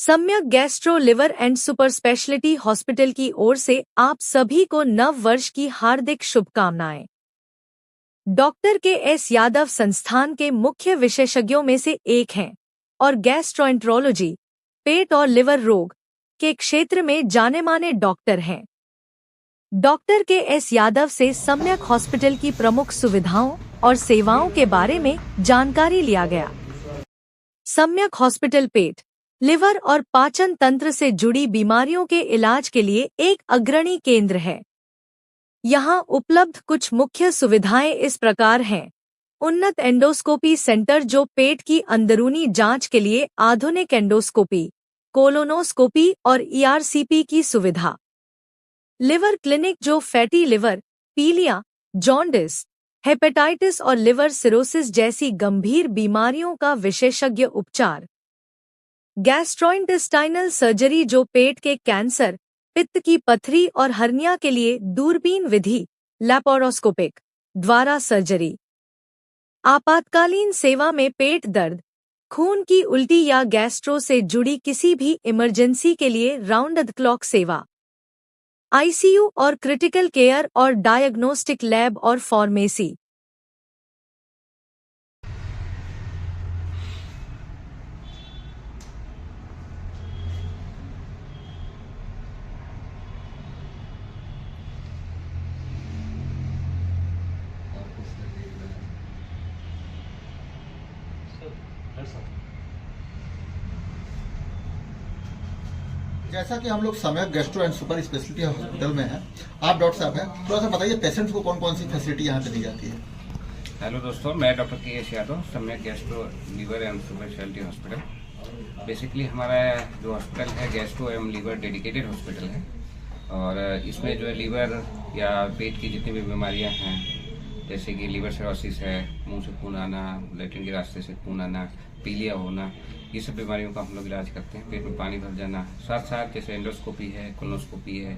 सम्यक gastro liver and super speciality hospital की ओर से आप सभी को नव वर्ष की हार्दिक शुभकामनाएं। डॉक्टर के एस यादव संस्थान के मुख्य विशेषज्ञों में से एक हैं और गैस्ट्रोएंट्रोलॉजी, पेट और लिवर रोग के क्षेत्र में जाने माने डॉक्टर हैं। डॉक्टर के एस यादव से सम्यक हॉस्पिटल की प्रमुख सुविधाओं और सेवाओं के बारे में जानकारी लिया गया। सम्यक हॉस्पिटल पेट, लिवर और पाचन तंत्र से जुड़ी बीमारियों के इलाज के लिए एक अग्रणी केंद्र है। यहाँ उपलब्ध कुछ मुख्य सुविधाएं इस प्रकार हैं। उन्नत एंडोस्कोपी सेंटर जो पेट की अंदरूनी जांच के लिए आधुनिक एंडोस्कोपी, कोलोनोस्कोपी और ईआरसीपी की सुविधा। लिवर क्लिनिक जो फैटी लिवर, पीलिया, जॉन्डिस, हेपेटाइटिस और लिवर सिरोसिस जैसी गंभीर बीमारियों का विशेषज्ञ उपचार। गैस्ट्रोइंटेस्टाइनल सर्जरी जो पेट के कैंसर, पित्त की पथरी और हर्निया के लिए दूरबीन विधि, लैप्रोस्कोपिक द्वारा सर्जरी। आपातकालीन सेवा में पेट दर्द, खून की उल्टी या गैस्ट्रो से जुड़ी किसी भी इमरजेंसी के लिए राउंड द क्लॉक सेवा। आईसीयू और क्रिटिकल केयर और डायग्नोस्टिक लैब और फार्मेसी। जैसा कि हम लोग सम्यक gastro and super speciality hospital में हैं, आप डॉक्टर साहब हैं, थोड़ा सा बताइए पेशेंट्स को कौन कौन सी फैसिलिटी यहाँ पे दी जाती है। हेलो दोस्तों, मैं डॉक्टर के एस यादव, सम्यक gastro liver and super speciality hospital. Basically हमारा जो हॉस्पिटल है गैस्ट्रो एवं लीवर डेडिकेटेड हॉस्पिटल है और इसमें जो है लीवर या पेट की जितनी भी बीमारियाँ हैं, जैसे कि लीवर सिरोसिस है, मुंह से खून आना, लैट्रिन के रास्ते से खून आना, पीलिया होना, ये सब बीमारियों का हम लोग इलाज करते हैं। पेट में पानी भर जाना, साथ साथ जैसे एंडोस्कोपी है, कोलोनोस्कोपी है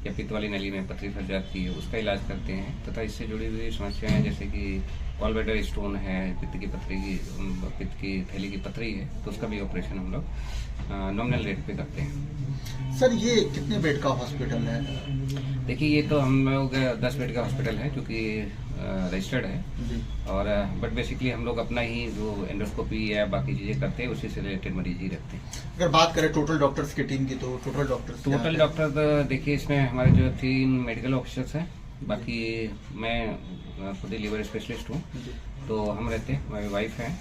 या पित्त वाली नली में पथरी फंस जाती है, उसका इलाज करते हैं। तथा इससे जुड़ी हुई समस्याएं जैसे कि गॉलब्लैडर स्टोन है, पित्त की थैली की पथरी है, तो उसका भी ऑपरेशन हम लोग नॉमिनल रेट पे करते हैं। सर ये कितने बेड का हॉस्पिटल है? देखिए, ये तो हम लोग 10 बेड का हॉस्पिटल है क्योंकि रजिस्टर्ड है और बट बेसिकली हम लोग अपना ही जो एंडोस्कोपी या बाकी चीज़ें करते हैं उसी से रिलेटेड मरीज ही रखते हैं। अगर बात करें टोटल डॉक्टर्स की टीम की, तो टोटल डॉक्टर देखिए, इसमें हमारे जो 3 मेडिकल ऑफिसर्स हैं, बाकी मैं खुद ही लिवर स्पेशलिस्ट हूँ, तो हम रहते हैं। हमारी वाइफ है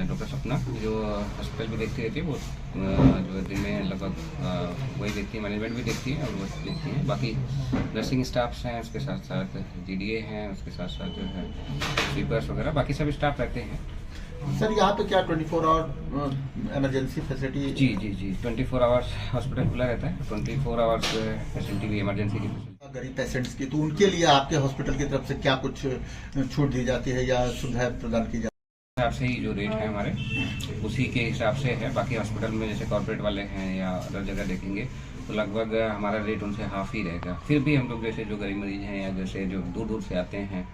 डॉक्टर सपना, जो हॉस्पिटल भी देखती रहती है, वो जो दिन में लगभग वही देखती है, मैनेजमेंट भी देखती है और वो देखती है। बाकी नर्सिंग स्टाफ्स हैं, उसके साथ साथ जीडीए हैं, उसके साथ साथ जो है स्वीपर्स वगैरह बाकी सभी स्टाफ रहते हैं। सर यहाँ पे क्या 24 आवर इमरजेंसी फैसिलिटी? जी 24 आवर्स हॉस्पिटल खुला रहता है, 24 आवर्स फैसिलिटी भी इमरजेंसी की। गरीब पेशेंट्स की, तो उनके लिए आपके हॉस्पिटल की तरफ से क्या कुछ छूट दी जाती है या सुविधाएं प्रदान की जाती है? हिसाब से ही जो रेट है हमारे उसी के हिसाब से है। बाकी हॉस्पिटल में जैसे कॉर्पोरेट वाले हैं या अदर जगह देखेंगे तो लगभग हमारा रेट उनसे हाफ ही रहेगा। फिर भी हम लोग जैसे जो गरीब मरीज हैं या जैसे जो दूर दूर से आते हैं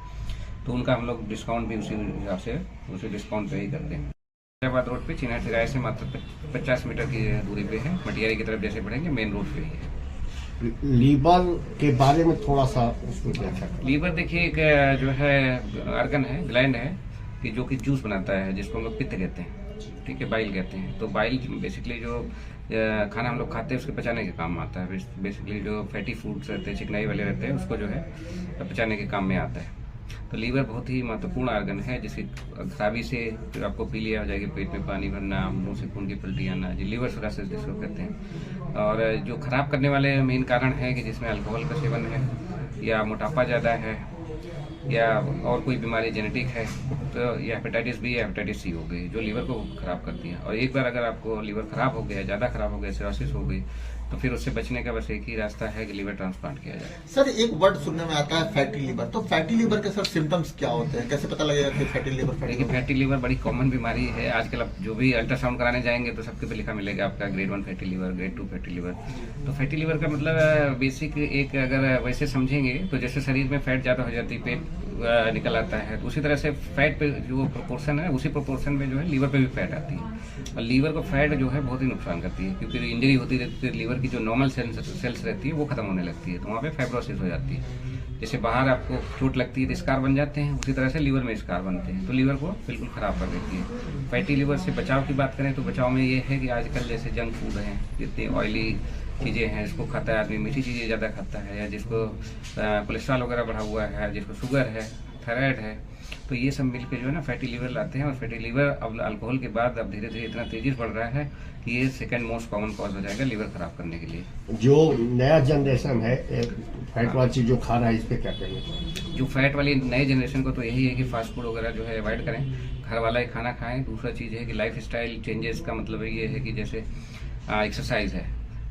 तो उनका हम लोग डिस्काउंट भी उसी हिसाब से उसी डिस्काउंट पे ही करते हैं। हैदराबाद रोड पे चिन्हा तिराहे से मात्र 50 मीटर की दूरी पे है। मटियारी की तरफ जैसे बढ़ेंगे मेन रोड पे ही है। लीवर के बारे में थोड़ा सा उसमें व्याख्या करें। लीवर देखिए एक जो है ऑर्गन है, ग्लैंड है कि जो कि जूस बनाता है, जिसको हम लोग पित्त कहते हैं, ठीक है, बाइल कहते हैं। तो बाइल बेसिकली जो खाना हम लोग खाते हैं उसके पचाने के काम आता है। बेसिकली जो फैटी फूड्स रहते हैं, चिकनाई वाले रहते हैं, उसको जो है पचाने के काम में आता है। तो लीवर बहुत ही महत्वपूर्ण ऑर्गन है, जिसकी खराबी से फिर आपको पीलिया हो जाएगी, पेट में पानी भरना, मुंह से खून की पलटी आना, जी लीवर सिरोसिस जिसको कहते हैं। और जो खराब करने वाले मेन कारण है कि जिसमें अल्कोहल का सेवन है या मोटापा ज़्यादा है या और कोई बीमारी जेनेटिक है, तो ये हेपेटाइटिस बी या हेपेटाइटिस सी हो गई जो लीवर को खराब करती है। और एक बार अगर आपको लीवर खराब हो गया, ज़्यादा खराब हो गया, सिरोसिस हो गई, तो फिर उससे बचने का बस एक ही रास्ता है कि लीवर ट्रांसप्लांट किया जाए। सर एक वर्ड सुनने में आता है फैटी लीवर, तो फैटी लीवर के सर सिम्टम्स क्या होते हैं, कैसे पता लगेगा कि फैटी लीवर? देखिए, फैटी लीवर बड़ी कॉमन बीमारी है आजकल। आप जो भी अल्ट्रासाउंड कराने जाएंगे तो सबके पे लिखा मिलेगा आपका grade 1 fatty liver, grade 2 fatty liver. तो फैटी लीवर का मतलब बेसिक एक अगर वैसे समझेंगे तो जैसे शरीर में फैट ज़्यादा हो जाती है, पेट निकल आता है। तो उसी तरह से फैट पे जो प्रोपोर्शन है उसी प्रोपोर्शन में जो है लीवर पे भी फैट आती है, और लीवर को फैट जो है बहुत ही नुकसान करती है, क्योंकि इंजरी होती रहती है लीवर की, जो नॉर्मल सेल्स रहती है वो खत्म होने लगती है, तो वहाँ पे फाइब्रोसिस हो जाती है। जैसे बाहर आपको चोट लगती है तो स्कार बन जाते हैं, उसी तरह से लीवर में स्कार बनते हैं, तो लीवर को बिल्कुल खराब कर देती है। फैटी लीवर से बचाव की बात करें तो बचाव में ये है कि आजकल जैसे जंक फूड हैं, जितनी ऑयली चीज़ें हैं, इसको खाता है आदमी, मीठी चीज़ें ज़्यादा खाता है, या जिसको कोलेस्ट्रॉल वगैरह बढ़ा हुआ है, जिसको शुगर है, थायराइड है, तो ये सब मिल के जो है ना फैटी लीवर लाते हैं। और फैटी लीवर अब अल्कोहल के बाद अब धीरे धीरे इतना तेजी से बढ़ रहा है कि ये सेकंड मोस्ट कॉमन कॉज हो जाएगा लीवर खराब करने के लिए। जो नया जनरेशन है फैट वाली चीज जो खा रहा है, इस पे क्या कहेंगे? जो फैट वाली नए जनरेशन को तो यही है कि फास्ट फूड वगैरह जो है अवॉइड करें, घर वाला ही खाना खाएं। दूसरा चीज़ है कि लाइफ स्टाइल चेंजेस का मतलब ये है कि जैसे एक्सरसाइज है,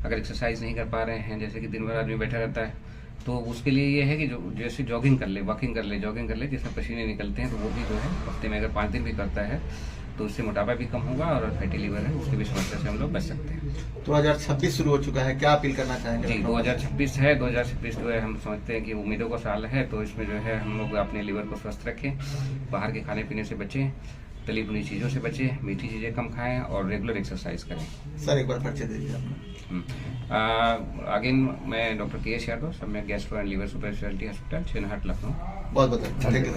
अगर एक्सरसाइज नहीं कर पा रहे हैं, जैसे कि दिन भर आदमी बैठा रहता है, तो उसके लिए ये है कि जो जैसे जॉगिंग कर ले, वॉकिंग कर ले, जॉगिंग कर ले, जिसमें पसीने निकलते हैं, तो वो भी जो है हफ्ते में अगर 5 दिन भी करता है तो उससे मोटापा भी कम होगा, और फैटी लीवर है उसकी भी समस्या से हम लोग बच सकते हैं। 2026 शुरू हो चुका है, क्या अपील करना चाहेंगे? जी 2026 है, 2026 जो है हम समझते हैं कि उम्मीदों का साल है, तो इसमें जो है हम लोग अपने लीवर को स्वस्थ रखें, बाहर के खाने पीने से बचें, तली भुनी चीज़ों से बचें, मीठी चीज़ें कम खाएं और रेगुलर एक्सरसाइज करें। सर एक बार परिचय दीजिए अपना। अगेन मैं डॉक्टर KS यादव, सब में gastro and liver super speciality hospital, Chinhat, Lucknow. बहुत बहुत थैंक यू।